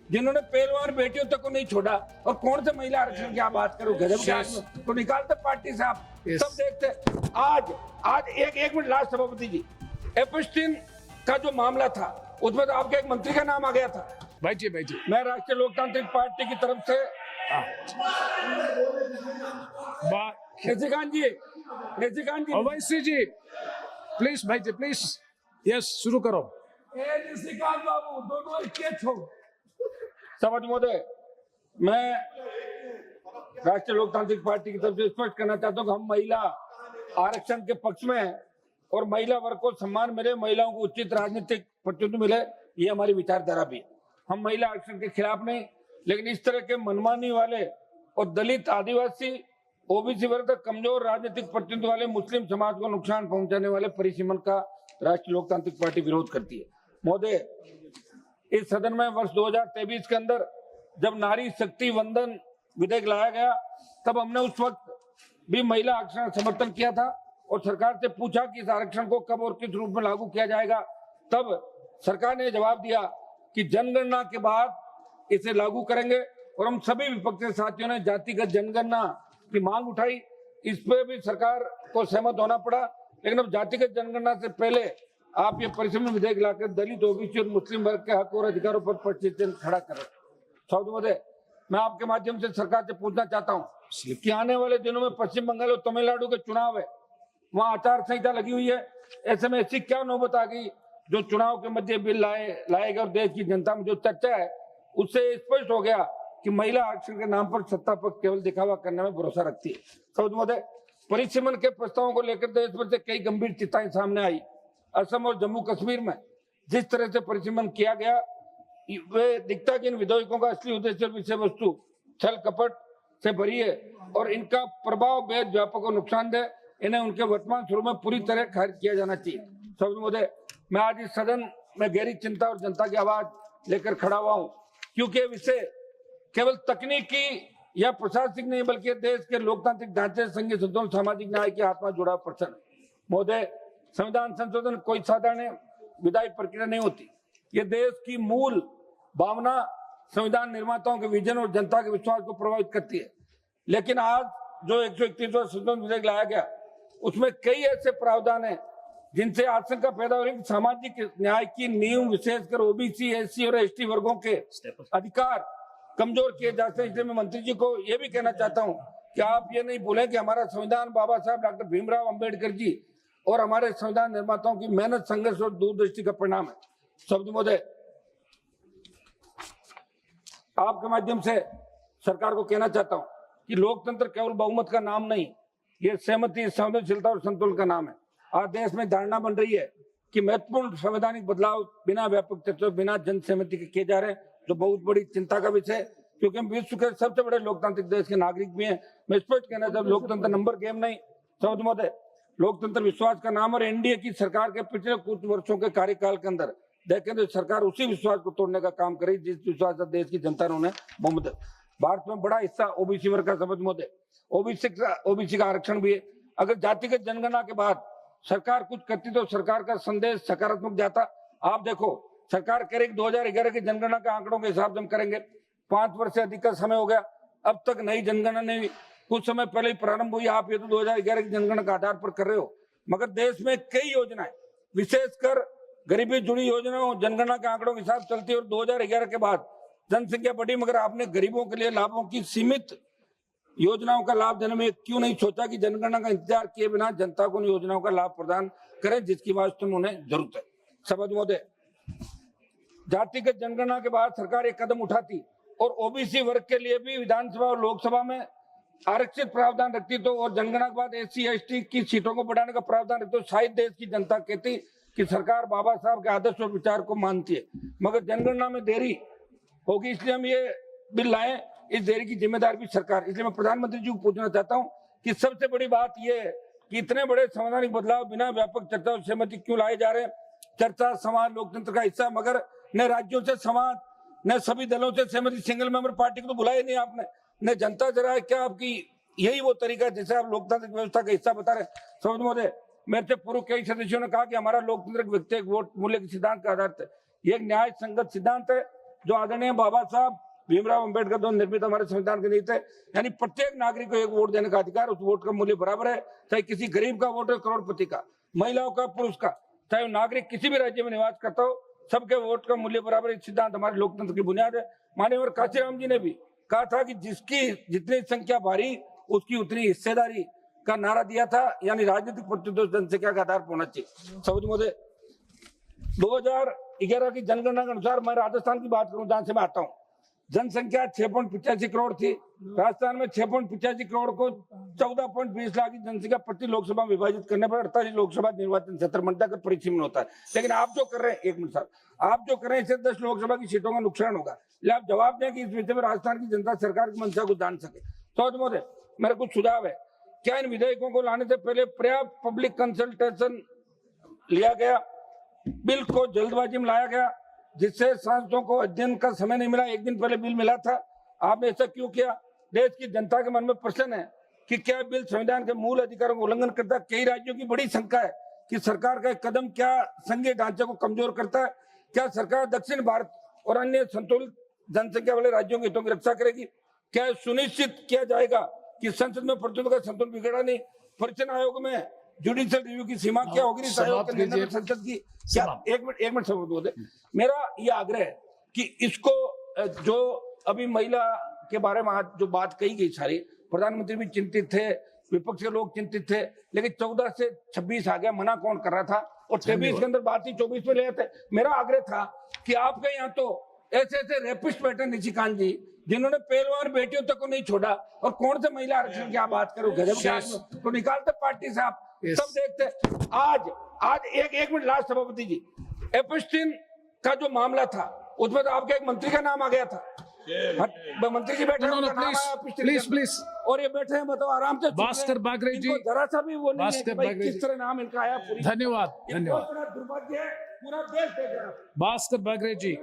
जिन्होंने पहलवान बेटियों तक को नहीं छोड़ा, और कौन से महिला आरक्षण की आप बात करो, गजब के आदमी तो निकालते पार्टी से आप। सब देखते। आज एक मिनट लास्ट सभापति जी, एपस्टीन का जो मामला था उसमें तो आपके एक मंत्री का नाम आ गया था। भाई जी मैं राष्ट्रीय लोकतांत्रिक पार्टी की तरफ से निशिकांत जी अवैसी जी प्लीज, भाई जी प्लीज, यस शुरू करो। निशिकांत बाबू दोनों एक हो। समझ महोदय, मैं राष्ट्रीय लोकतांत्रिक पार्टी की तरफ से स्पष्ट करना चाहता हूँ कि हम महिला आरक्षण के पक्ष में हैं और महिला वर्ग को सम्मान मिले, महिलाओं को उचित राजनीतिक प्रतिनिधित्व मिले, ये हमारी विचारधारा भी है। हम महिला आरक्षण के खिलाफ नहीं, लेकिन इस तरह के मनमानी वाले और दलित, आदिवासी, ओबीसी वर्ग तक कमजोर राजनीतिक प्रतिनिधित्व वाले मुस्लिम समाज को नुकसान पहुंचाने वाले परिसीमन का राष्ट्रीय लोकतांत्रिक पार्टी विरोध करती है। महोदय, इस सदन में वर्ष 2023 के अंदर जब नारी शक्ति वंदन विधेयक लाया गया, तब हमने उस वक्त भी महिला आरक्षण समर्थन किया था और सरकार से पूछा कि इस आरक्षण को कब और किस रूप में लागू किया जाएगा। तब सरकार ने जवाब दिया कि जनगणना के बाद इसे लागू करेंगे, और हम सभी विपक्षी साथियों ने जातिगत जनगणना की मांग उठाई। इस पे भी सरकार को सहमत होना पड़ा, लेकिन अब जातिगत जनगणना से पहले आप ये परिसीमन विधेयक लाकर दलित, ओबीसी और मुस्लिम वर्ग के हक और अधिकारों पर प्रश्न खड़ा कर रहे। सौद महोदय, मैं आपके माध्यम से सरकार से पूछना चाहता हूँ कि आने वाले दिनों में पश्चिम बंगाल और तमिलनाडु के चुनाव है, वहाँ आचार संहिता लगी हुई है। ऐसे में ऐसी क्या नौबत आ गई जो चुनाव के मध्य बिल लाएगा, और देश की जनता में जो चर्चा है उससे स्पष्ट हो गया कि महिला आरक्षण के नाम पर सत्ता पक्ष केवल दिखावा करने में भरोसा रखती है। सौद महोदय, परिसीमन के प्रस्तावों को लेकर देश भर से कई गंभीर चिंताएं सामने आई। असम और जम्मू कश्मीर में जिस तरह से परिसीमन किया गया, वे दिखता कि इन विधेयकों का असली उद्देश्य और विषय वस्तु छल कपट से भरी है और इनका प्रभाव बेहद व्यापक और नुकसानदेह। इन्हें उनके वर्तमान स्वरूप में पूरी तरह खारिज किया जाना चाहिए। सौद महोदय, मैं आज इस सदन में गहरी चिंता और जनता की आवाज लेकर खड़ा हुआ हूँ, क्योंकि ये विषय केवल तकनीकी या प्रशासनिक नहीं, बल्कि देश के लोकतांत्रिक ढांचे, संघीय संतुलन, सामाजिक न्याय की आत्मा जुड़ा प्रश्न। महोदय, संविधान संशोधन कोई साधारण विधायी प्रक्रिया नहीं होती। ये देश की मूल भावना, संविधान निर्माताओं के विजन और जनता के विश्वास को प्रभावित करती है। लेकिन आज जो 131वां संशोधन विधेयक लाया गया, उसमें कई ऐसे प्रावधान है जिनसे आशंका पैदा हो रही है कि सामाजिक न्याय की नींव, विशेषकर ओबीसी, एससी और एसटी वर्गों के अधिकार कमजोर किए जाते हैं। इसलिए मैं मंत्री जी को यह भी कहना चाहता हूं कि आप ये नहीं भूलें कि हमारा संविधान बाबा साहब डॉक्टर भीमराव अंबेडकर जी और हमारे संविधान निर्माताओं की मेहनत, संघर्ष और दूरदृष्टि का परिणाम है। शब्द महोदय, आपके माध्यम से सरकार को कहना चाहता हूं कि लोकतंत्र केवल बहुमत का नाम नहीं, ये सहमति, संवेदनशीलता और संतुलन का नाम है। आज देश में धारणा बन रही है कि महत्वपूर्ण संवैधानिक बदलाव बिना व्यापक चर्चा, बिना जन सहमति के किए जा रहे हैं, जो बहुत बड़ी चिंता का विषय है, क्योंकि हम विश्व के सबसे बड़े लोकतांत्रिक देश के नागरिक भी हैं। मैं स्पष्ट कहना चाहता हूं, लोकतंत्र नंबर गेम नहीं। शब्द महोदय, लोकतंत्र विश्वास का नाम, और एनडीए की सरकार के पिछले कुछ वर्षों के कार्यकाल के अंदर देखें तो सरकार उसी विश्वास को तोड़ने का काम करे जिस विश्वास से देश की जनता ने उन्हें बहुमत। भारत में बड़ा हिस्सा ओबीसी वर्ग का। समझ महोदय, ओबीसी का आरक्षण भी है। अगर जातिगत जनगणना के बाद सरकार कुछ करती तो सरकार का संदेश सकारात्मक जाता। आप देखो, सरकार कह रही 2011 की जनगणना के आंकड़ों के हिसाब से हम करेंगे। 5 वर्ष से अधिक का समय हो गया, अब तक नई जनगणना नहीं हुई। कुछ समय पहले ही प्रारंभ हुई। आप ये तो 2011 की जनगणना के आधार पर कर रहे हो, मगर देश में कई योजनाएं, विशेषकर गरीबी जुड़ी योजनाओं, जनगणना के आंकड़ों के हिसाब चलती है। और 2011 के बाद जनसंख्या बढ़ी, मगर आपने गरीबों के लिए लाभों की सीमित योजनाओं का लाभ देने में क्यों नहीं सोचा कि जनगणना का इंतजार किए बिना जनता को उन योजनाओं का लाभ प्रदान करें जिसकी वास्तव में उन्हें जरूरत है। समझ महोदय, जातिगत जनगणना के बाद सरकार एक कदम उठाती और ओबीसी वर्ग के लिए भी विधानसभा और लोकसभा में आरक्षित प्रावधान रखती तो, और जनगणना के बाद एससी एसटी की सीटों को बढ़ाने का प्रावधान रखती तो शायद देश की जनता कहती कि सरकार बाबा साहब के आदर्श और विचार को मानती है। मगर जनगणना में देरी होगी, इसलिए हम ये बिल लाए। इस देरी की जिम्मेदार भी सरकार। इसलिए मैं प्रधानमंत्री जी को पूछना चाहता हूँ कि सबसे बड़ी बात यह है कि इतने बड़े संवैधानिक बदलाव बिना व्यापक चर्चा और सहमति क्यों लाए जा रहे हैं। चर्चा समाज लोकतंत्र का हिस्सा, मगर न राज्यों से समाज, न सभी दलों से सहमति। सिंगल मेंबर पार्टी को तो बुलाया नहीं आपने, न जनता जरा है। क्या आपकी यही वो तरीका जिसे आप लोकतांत्रिक व्यवस्था का हिस्सा बता रहे हैं? समझ महोदय, मेरे से पूर्व कई सदस्यों ने कहा कि हमारा लोकतंत्र व्यक्तिगत वोट मूल्य के सिद्धांत का आधार है। ये एक न्याय संगत सिद्धांत है। जो आदरणीय बाबा साहब भीमराव अंबेडकर द्वारा निर्मित हमारे संविधान के नीति है, यानी प्रत्येक नागरिक को एक वोट देने का अधिकार, उस वोट का मूल्य बराबर है, चाहे किसी गरीब का वोट है, करोड़पति का, महिलाओं का, पुरुष का, चाहे वो नागरिक किसी भी राज्य में निवास करता हो, सबके वोट का मूल्य बराबर है। सिद्धांत हमारे लोकतंत्र की बुनियाद है। माननीय काशीराम जी ने भी कहा था कि जिसकी जितनी संख्या भारी उसकी उतनी हिस्सेदारी का नारा दिया था, यानी राजनीतिक प्रतिनिधित्व जनसंख्या के आधार पर होना चाहिए। सभापति महोदय, 2011 की जनगणना के अनुसार मैं राजस्थान की बात करूं, जहां से मैं आता हूं, जनसंख्या 6.85 करोड़ थी। राजस्थान में 6.85 करोड़ को 14.20 लाख की जनसंख्या प्रति लोकसभा विभाजित करने पर 48 लोकसभा निर्वाचन क्षेत्र बनता है, परिसीमन होता है। लेकिन आप जो कर रहे हैं, एक मिनट साहब, आप जो कर रहे हैं इससे 10 लोकसभा की सीटों का नुकसान होगा। आप जवाब दें कि इस विषय में राजस्थान की जनता सरकार की मंशा को जान सके। तो महोदय, मेरा कुछ सुझाव है, क्या इन विधेयकों को लाने से पहले पर्याप्त पब्लिक कंसल्टेशन लिया गया, बिल को जल्दबाजी में लाया गया, जिससे सांसदों को अध्ययन का समय नहीं मिला, एक दिन पहले बिल मिला था, आपने ऐसा क्यों किया? देश की जनता के मन में प्रश्न है कि क्या बिल संविधान के मूल अधिकारों का उल्लंघन करता है? कई राज्यों की बड़ी शंका है कि सरकार का एक कदम क्या संघीय ढांचे को कमजोर करता है। क्या सरकार दक्षिण भारत और अन्य संतुलित जनसंख्या वाले राज्यों के हितों की रक्षा करेगी? क्या सुनिश्चित किया जाएगा कि संसद में प्रतिनिधियों का संतुलन बिगड़ा नहीं? परीक्षण आयोग में जुडिशियल रिव्यू की सीमा क्या होगी? संसद की क्या? एक मिनट समझ, मेरा ये आग्रह है कि इसको, जो अभी महिला के बारे में आज जो बात कही गई, सारी प्रधानमंत्री भी चिंतित थे, विपक्ष के लोग चिंतित थे, लेकिन 14 से 26 आ गया, मना कौन कर रहा था? और 23 के अंदर बात ही 24 में ले आते। मेरा आग्रह था कि आपके यहाँ तो ऐसे ऐसे रेपिस्ट बैठे निशिकांत जी, जिन्होंने पहलवान बेटियों तक को नहीं छोड़ा, और कौन से महिला आरक्षण की आप बात करो, गजब के आदमी तो निकालते पार्टी से आप। सब देखते। आज एक मिनट लास्ट, सभापति जी, एपस्टीन का जो मामला था उसमें तो आपके एक मंत्री का नाम आ गया था। मंत्री जी बैठे, प्लीज, और ये बैठे हैं, बताओ आराम से। भास्कर बागरे जी, जरा सा भी वो नहीं है कि भाई किस तरह नाम इनका आया। धन्यवाद। दुर्भाग्य है, पूरा देश देख रहा है। भास्कर बागरे जी,